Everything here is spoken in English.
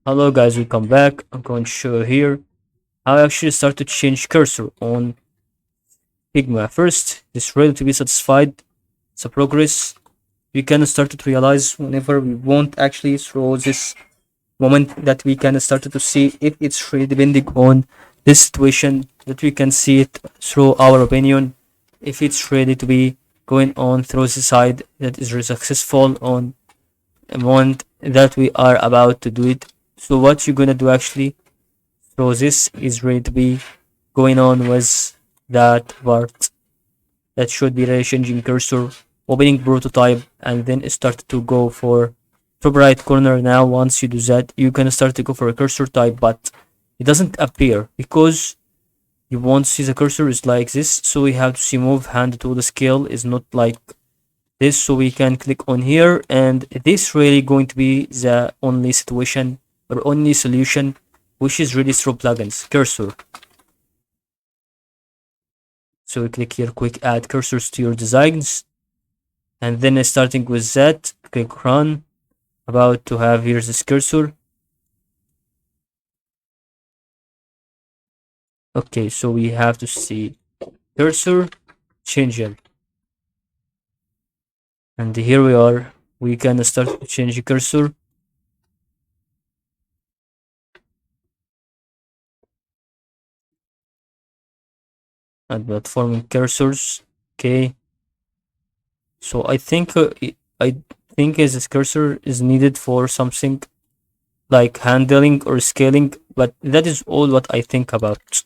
Hello guys, welcome back. I'm going to show you here how I actually start to change cursor on Figma. First, it's ready to be satisfied. It's a progress. We can start to realize whenever we want actually through this moment that we can start to see if it's really depending on this situation that we can see it through our opinion if it's ready to be going on through the side that is really successful on a moment that we are about to do it. So what you're gonna do actually, so this is ready to be going on with that part that should be really changing cursor, opening prototype, and then start to go for top right corner. Now once you do that, you can start to go for a cursor type, but it doesn't appear because you won't see the cursor is like this. So we have to see move hand to the scale is not like this, so we can click on here, and this really going to be the only situation or only solution, which is really through plugins cursor. So we click here, quick add cursors to your designs, and then starting with that, click run. About to have here this cursor. Okay, so we have to see cursor changeable, and here we are. We can start to change the cursor. And platforming cursors. Okay, so I think this cursor is needed for something like handling or scaling, but that is all what I think about.